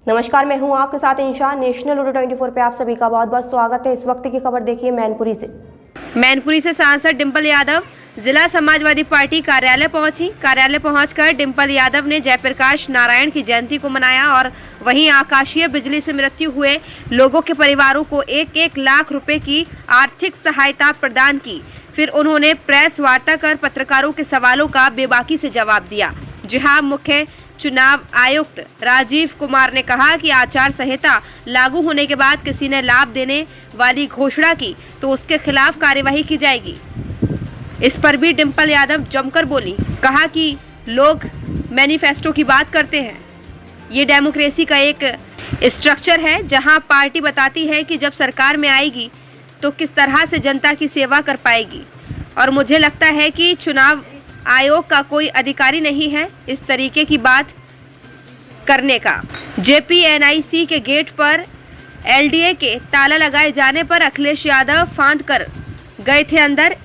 नमस्कार, मैं हूं आपके साथ इंशा। नेशनल लूडो 24 पे आप सभी का बहुत बहुत स्वागत है। इस वक्त की खबर देखिए मैनपुरी से सांसद डिंपल यादव जिला समाजवादी पार्टी कार्यालय पहुंची। कार्यालय पहुंचकर डिंपल यादव ने जयप्रकाश नारायण की जयंती को मनाया और वहीं आकाशीय बिजली से मृत्यु हुए लोगों के परिवारों को 1-1 लाख रुपए की आर्थिक सहायता प्रदान की। फिर उन्होंने प्रेस वार्ता कर पत्रकारों के सवालों का बेबाकी से जवाब दिया। जहां मुख्य चुनाव आयुक्त राजीव कुमार ने कहा कि आचार संहिता लागू होने के बाद किसी ने लाभ देने वाली घोषणा की तो उसके खिलाफ कार्यवाही की जाएगी। इस पर भी डिंपल यादव जमकर बोली। कहा कि लोग मैनिफेस्टो की बात करते हैं, ये डेमोक्रेसी का एक स्ट्रक्चर है जहां पार्टी बताती है कि जब सरकार में आएगी तो किस तरह से जनता की सेवा कर पाएगी। और मुझे लगता है कि चुनाव आयोग का कोई अधिकारी नहीं है इस तरीके की बात करने का। JPNIC के गेट पर LDA के ताला लगाए जाने पर अखिलेश यादव फांद कर गए थे अंदर,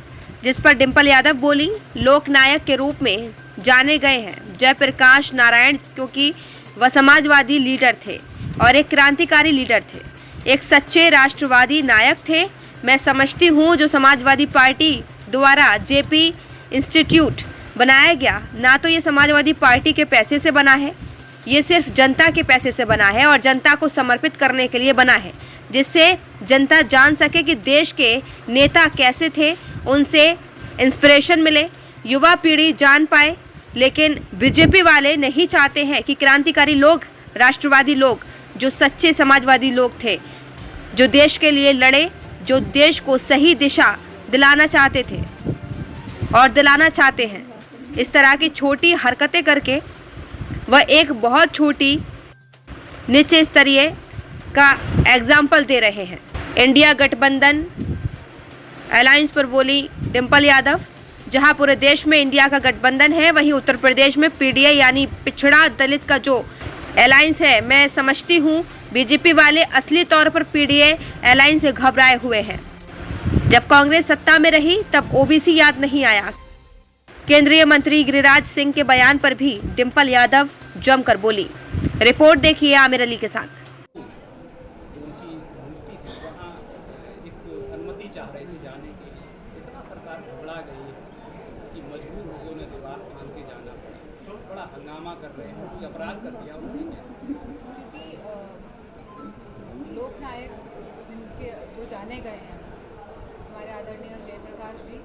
जिस पर डिंपल यादव बोली, लोकनायक के रूप में जाने गए हैं जयप्रकाश नारायण, क्योंकि वह समाजवादी लीडर थे और एक क्रांतिकारी लीडर थे, एक सच्चे राष्ट्रवादी नायक थे। मैं समझती हूँ जो समाजवादी पार्टी द्वारा JP इंस्टीट्यूट बनाया गया, ना तो ये समाजवादी पार्टी के पैसे से बना है, ये सिर्फ जनता के पैसे से बना है और जनता को समर्पित करने के लिए बना है, जिससे जनता जान सके कि देश के नेता कैसे थे, उनसे इंस्पिरेशन मिले, युवा पीढ़ी जान पाए। लेकिन बीजेपी वाले नहीं चाहते हैं कि क्रांतिकारी लोग, राष्ट्रवादी लोग, जो सच्चे समाजवादी लोग थे, जो देश के लिए लड़े, जो देश को सही दिशा दिलाना चाहते थे और दिलाना चाहते हैं, इस तरह की छोटी हरकतें करके वह एक बहुत छोटी नीचे स्तरीय का एग्जाम्पल दे रहे हैं। इंडिया गठबंधन अलायंस पर बोली डिंपल यादव। जहां पूरे देश में इंडिया का गठबंधन है, वहीं उत्तर प्रदेश में PDA यानी पिछड़ा दलित का जो अलायंस है, मैं समझती हूं बीजेपी वाले असली तौर पर PDA अलायंस से घबराए हुए हैं। जब कांग्रेस सत्ता में रही तब OBC याद नहीं आया। केंद्रीय मंत्री गिरिराज सिंह के बयान पर भी डिंपल यादव जमकर बोली। रिपोर्ट देखिए आमिर अली के साथ। अनुमति चाह रहे थे जाने के लिए, इतना सरकार घबरा गई कि मजबूर हो गए, उन्हें दीवार फांद के जाना पड़ा। बड़ा हंगामा कर रहे हैं, कोई अपराध कर दिया उन्होंने क्या? क्योंकि लोकनायक जिनके जो जाने गए हैं हमारे आदरणीय जयप्रकाश जी,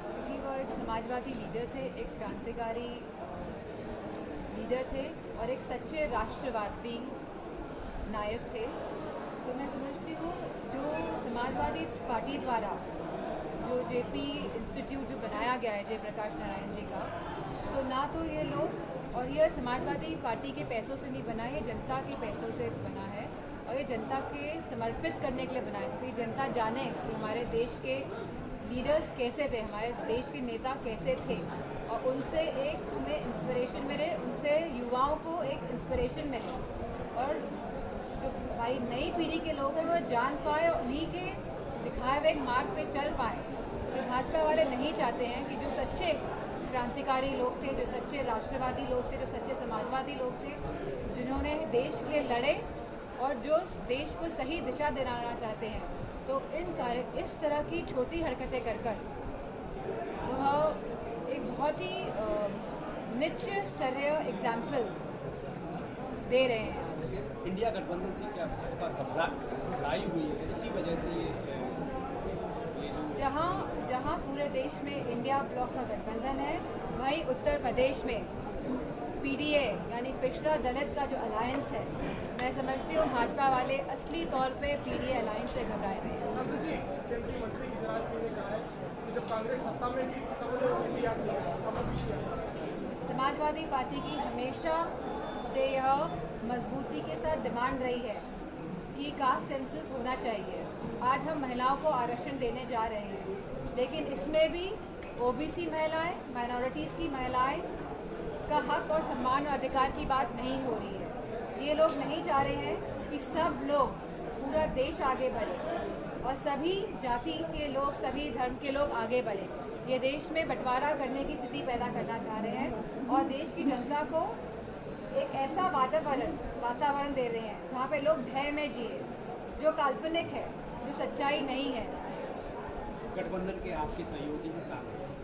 क्योंकि वो एक समाजवादी लीडर थे, एक क्रांतिकारी लीडर थे और एक सच्चे राष्ट्रवादी नायक थे। तो मैं समझती हूँ जो समाजवादी पार्टी द्वारा जो JP इंस्टीट्यूट जो बनाया गया है जयप्रकाश नारायण जी का, तो ना तो ये लोग, और यह समाजवादी पार्टी के पैसों से नहीं बना, ये जनता के पैसों से बना है और ये जनता के समर्पित करने के लिए बना है। जैसे जनता जाने कि हमारे देश के लीडर्स कैसे थे, हमारे देश के नेता कैसे थे और उनसे एक हमें इंस्पिरेशन मिले, उनसे युवाओं को एक इंस्पिरेशन मिले और जो हमारी नई पीढ़ी के लोग हैं वो जान पाए और उन्हीं के दिखाए हुए मार्ग पे चल पाए। तो भाजपा वाले नहीं चाहते हैं कि जो सच्चे क्रांतिकारी लोग थे, जो सच्चे राष्ट्रवादी लोग थे, जो सच्चे समाजवादी लोग थे, जिन्होंने देश के लिए लड़े और जो देश को सही दिशा दिलाना चाहते हैं, तो इस तरह की छोटी हरकतें कर वह एक बहुत ही निच्च स्तरीय एग्जाम्पल दे रहे हैं। इंडिया गठबंधन से क्या भाजपा घबराई हुई है? इसी वजह से ये जहाँ पूरे देश में इंडिया ब्लॉक का गठबंधन है, वहीं उत्तर प्रदेश में PDA यानी पिछड़ा दलित का जो अलायंस है, मैं समझती हूँ भाजपा वाले असली तौर पे PDA अलायंस से घबराए हुए हैं। संसद जी, केंद्रीय मंत्री गिरिराज सिंह ने कहा है कि जब कांग्रेस सत्ता में थी तब उन्हें OBC याद नहीं आया, अब OBC याद आया। समाजवादी पार्टी की हमेशा से यह मजबूती के साथ डिमांड रही है कि कास्ट सेंसस होना चाहिए। आज हम महिलाओं को आरक्षण देने जा रहे हैं, लेकिन इसमें भी OBC महिलाएं, माइनॉरिटीज़ की महिलाएं का हक और सम्मान और अधिकार की बात नहीं हो रही है। ये लोग नहीं चाह रहे हैं कि सब लोग, पूरा देश आगे बढ़े और सभी जाति के लोग, सभी धर्म के लोग आगे बढ़े। ये देश में बंटवारा करने की स्थिति पैदा करना चाह रहे हैं और देश की जनता को एक ऐसा वातावरण दे रहे हैं जहाँ पे लोग भय में जिए, जो काल्पनिक है, जो सच्चाई नहीं है। गठबंधन के आपके सहयोगी हैं कांग्रेस,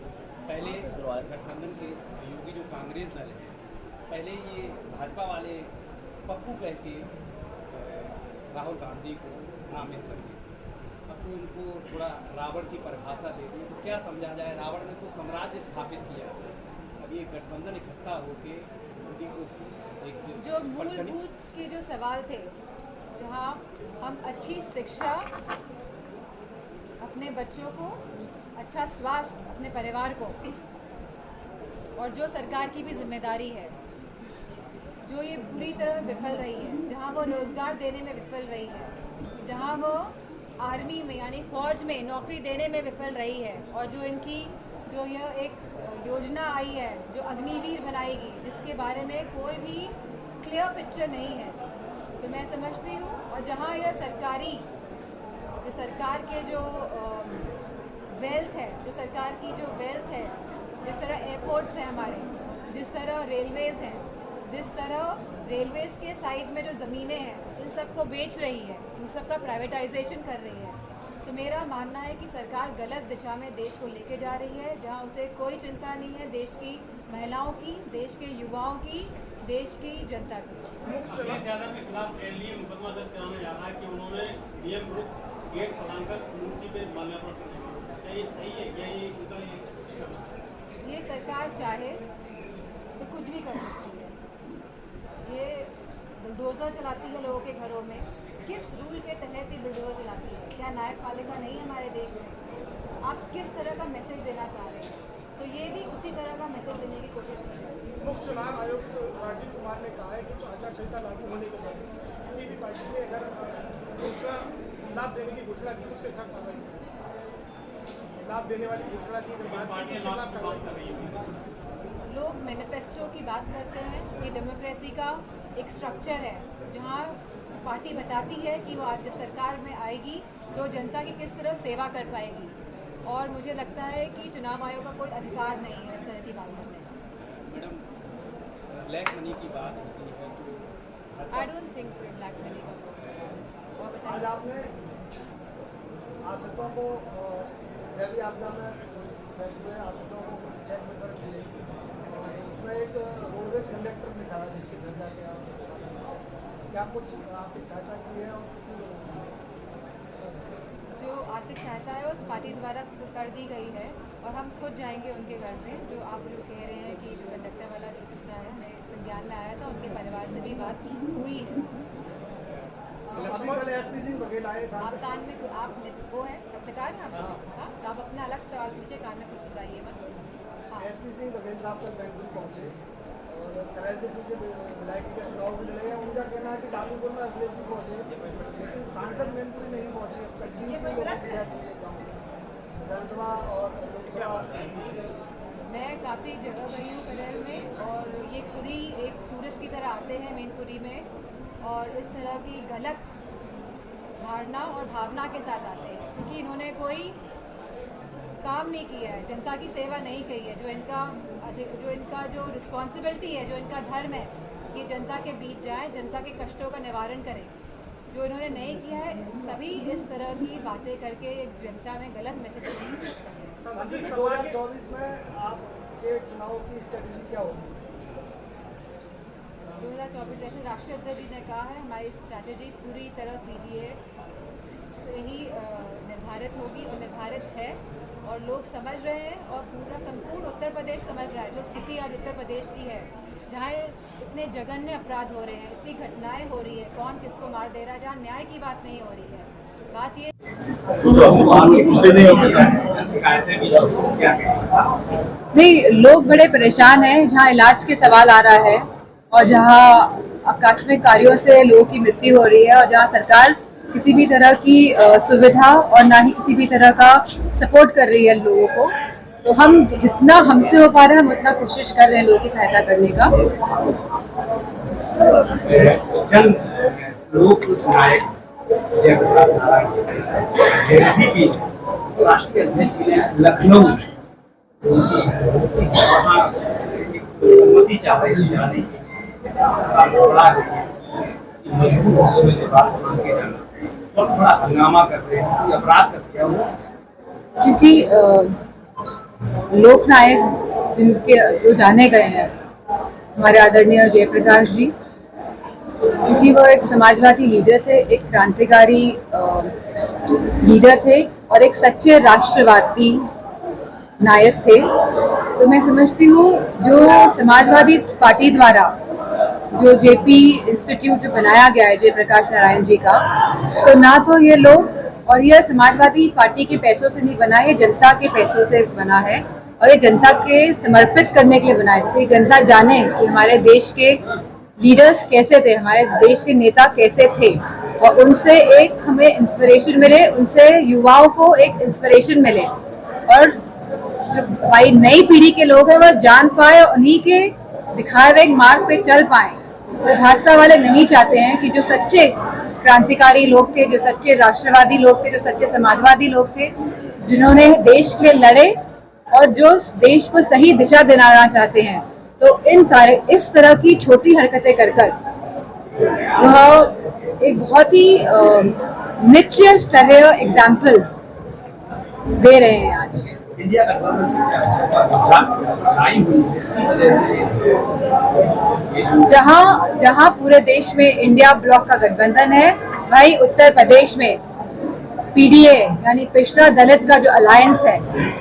पहले गठबंधन के सहयोगी जो कांग्रेस दल है, पहले ये भाजपा वाले पप्पू कह के राहुल गांधी को नामित कर दिए, अब तो उनको थोड़ा रावण की परिभाषा दे दी, तो क्या समझा जाए? रावण ने तो साम्राज्य स्थापित किया, अब ये गठबंधन इकट्ठा होके मोदी को एक जो मूलभूत के जो सवाल थे, जहाँ हम अच्छी शिक्षा अपने बच्चों को, अच्छा स्वास्थ्य अपने परिवार को, और जो सरकार की भी जिम्मेदारी है, जो ये पूरी तरह विफल रही है, जहाँ वो रोज़गार देने में विफल रही है, जहाँ वो आर्मी में यानी फ़ौज में नौकरी देने में विफल रही है, और जो यह एक योजना आई है जो अग्निवीर बनाएगी, जिसके बारे में कोई भी क्लियर पिक्चर नहीं है, तो मैं समझती हूँ। और जहाँ यह सरकार के जो वेल्थ है, जिस तरह एयरपोर्ट्स हैं हमारे, जिस तरह रेलवेज़ हैं, जिस तरह रेलवेज़ के साइड में जो ज़मीनें हैं, इन सब को बेच रही है, इन सब का प्राइवेटाइजेशन कर रही है, तो मेरा मानना है कि सरकार गलत दिशा में देश को लेके जा रही है, जहां उसे कोई चिंता नहीं है देश की महिलाओं की, देश के युवाओं की, देश की जनता की। अखिलेश यादव के खिलाफ एनडीए मुकदमा दर्ज कराने जा रहा है कि उन्होंने नियम विरुद्ध गेट प्रदान कर मूर्ति पे माल्यार्पण कर दिया, क्या ये सही है? क्या ये उनका ये सरकार चाहे तो कुछ भी कर सकती है। ये बुलडोज़र चलाती है लोगों के घरों में, किस रूल के तहत ये बुलडोज़र चलाती है? क्या न्यायपालिका नहीं है हमारे देश में? आप किस तरह का मैसेज देना चाह रहे हैं? तो ये भी उसी तरह का मैसेज देने की कोशिश की है। मुख्य चुनाव आयुक्त राजीव कुमार ने कहा है कि जो आचार संहिता लागू होने के बाद किसी भी पार्टी ने अगर घोषणा लाभ देने की घोषणा की, उसके खिलाफ कार्रवाई की। लाभ देने वाली घोषणा की बात कर रही है? लोग मैनिफेस्टो की बात करते हैं, ये डेमोक्रेसी का एक स्ट्रक्चर है, जहाँ पार्टी बताती है कि वो आज जब सरकार में आएगी तो जनता की किस तरह सेवा कर पाएगी, और मुझे लगता है कि चुनाव आयोग का कोई अधिकार नहीं है इस तरह की बात करने का। मैडम, ब्लैक मनी की बात होती है तो I don't think so black money का और आज बताइए। आपने आश्रितों को दैवीय आपदा में हुए आश्रितों को चेक वितरण किए, उसमें एक रोडवेज कंडक्टर भी था जिसके घर जाके आप क्या कुछ आर्थिक सहायता की है? जो आर्थिक सहायता है उस पार्टी द्वारा कर दी गई है, और हम खुद जाएंगे उनके घर में। जो आप लोग कह रहे हैं कि जो कंडक्टर वाला जो किस्सा है, हमें संज्ञान में आया था, उनके परिवार से भी बात हुई है। अभी कल एसपी सिंह बघेल आए, आप कान में आप वो है पत्रकार हैं आप? हाँ, तो आप अपना अलग सवाल पूछे, कान में कुछ बताइए मत। हाँ, एसपी सिंह बघेल साहब कल बैंकुल पहुँचे और करैल से चूंकि विधायकी का चुनाव भी लड़ेगा, उनका कहना है कि डालीपुर में अखिलेश जी पहुँचे, लेकिन सांसद मैनपुरी नहीं पहुँचे। अब तक 3 लोगों से शिकायत की है विधानसभा और लोकसभा। मैं काफ़ी जगह गई हूँ करैल में, और ये खुद ही एक टूरिस्ट की तरह आते हैं मैनपुरी में, और इस तरह की गलत धारणा और भावना के साथ आते हैं, क्योंकि इन्होंने कोई काम नहीं किया है, जनता की सेवा नहीं की है। जो इनका जो रिस्पॉन्सिबिलिटी है, जो इनका धर्म है, ये जनता के बीच जाए, जनता के कष्टों का निवारण करें, जो इन्होंने नहीं किया है, तभी इस तरह की बातें करके जनता में गलत मैसेज देने की कोशिश कर रहे हैं। 2024 में आपके चुनाव की स्ट्रेटेजी क्या होगी? 2024 जैसे राष्ट्रीय अध्यक्ष जी ने कहा है, हमारी स्ट्रैटेजी पूरी तरह पीडीए से ही निर्धारित होगी और निर्धारित है, और लोग समझ रहे हैं, और पूरा संपूर्ण उत्तर प्रदेश समझ रहा है जो स्थिति आज उत्तर प्रदेश की है, जहाँ इतने जघन्य अपराध हो रहे हैं, इतनी घटनाएं हो रही है, कौन किसको मार दे रहा है, जहाँ न्याय की बात नहीं हो रही है। बात ये नहीं, लोग बड़े परेशान हैं, जहाँ इलाज के सवाल आ रहा है, और जहाँ आकस्मिक कार्यों से लोगों की मृत्यु हो रही है, और जहाँ सरकार किसी भी तरह की सुविधा और ना ही किसी भी तरह का सपोर्ट कर रही है लोगों को, तो हम जितना हमसे हो पा रहा है हम उतना कोशिश कर रहे हैं लोगों की सहायता करने का। जन लोक नायक जयप्रकाश नारायण भी राष्ट्रीय अध्यक्ष ने लखनऊ अनुमति चाह रहे हैं जाने की, सरकार घबरा रही है कि मजबूर हो गए नेपाल मान के जाना और थोड़ा हंगामा कर रहे हैं, कोई अपराध कर दिया हुआ? क्योंकि लोकनायक जिनके जो जाने गए हैं हमारे आदरणीय जयप्रकाश जी, क्योंकि वो एक समाजवादी लीडर थे, एक क्रांतिकारी लीडर थे और एक सच्चे राष्ट्रवादी नायक थे। तो मैं समझती हूँ जो समाजवादी पार्टी द्वारा जो जेपी इंस्टीट्यूट जो बनाया गया है जयप्रकाश नारायण जी का, तो ना तो ये लोग, और यह समाजवादी पार्टी के पैसों से नहीं बना है, जनता के पैसों से बना है और ये जनता के समर्पित करने के लिए बना है। जैसे जनता जाने कि हमारे देश के लीडर्स कैसे थे, हमारे देश के नेता कैसे थे और उनसे एक हमें इंस्पिरेशन मिले, उनसे युवाओं को एक इंस्पिरेशन मिले और जो हमारी नई पीढ़ी के लोग हैं वह जान पाए और उन्हीं के दिखाए हुए मार्ग पे चल पाए। तो भाजपा वाले नहीं चाहते हैं कि जो सच्चे क्रांतिकारी लोग थे, जो सच्चे राष्ट्रवादी लोग थे, जो सच्चे समाजवादी लोग थे, जिन्होंने देश के लिए लड़े और जो देश को सही दिशा दिलाना चाहते हैं, तो इस तरह की छोटी हरकतें कर वह एक बहुत ही निश्चय स्तरीय एग्जाम्पल दे रहे हैं आज। इंडिया गठबंधन से क्या लड़ाई हुई है इसी वजह से? जहां पूरे देश में इंडिया ब्लॉक का गठबंधन है, वहीं उत्तर प्रदेश में पीडीए यानी पिछड़ा दलित का जो अलायंस है,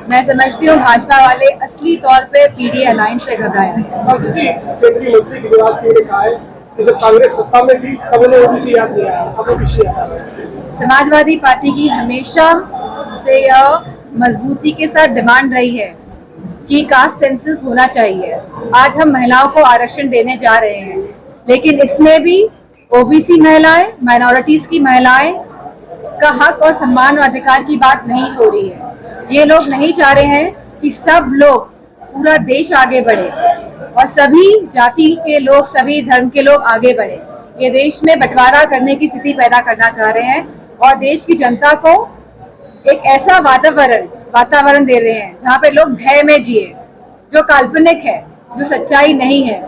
मैं समझती हूँ भाजपा वाले असली तौर पे पीडीए अलायंस से घबराए हैं। सांसद जी, केंद्रीय मंत्री गिरिराज सिंह ने कहा है कि जब कांग्रेस सत्ता में थी तब उन्हें ओबीसी याद नहीं आया, अब ओबीसी याद आ रहा है। समाजवादी पार्टी की हमेशा से यह मजबूती के साथ डिमांड रही है कि कास्ट सेंसस होना चाहिए। आज हम महिलाओं को आरक्षण देने जा रहे हैं, लेकिन इसमें भी ओबीसी महिलाएं, माइनॉरिटीज की महिलाएं का हक और सम्मान और अधिकार की बात नहीं हो रही है। ये लोग नहीं चाह रहे हैं कि सब लोग, पूरा देश आगे बढ़े और सभी जाति के लोग, सभी धर्म के लोग आगे बढ़े। ये देश में बंटवारा करने की स्थिति पैदा करना चाह रहे हैं और देश की जनता को एक ऐसा वातावरण दे रहे हैं जहाँ पे लोग भय में जिए, जो काल्पनिक है, जो सच्चाई नहीं है।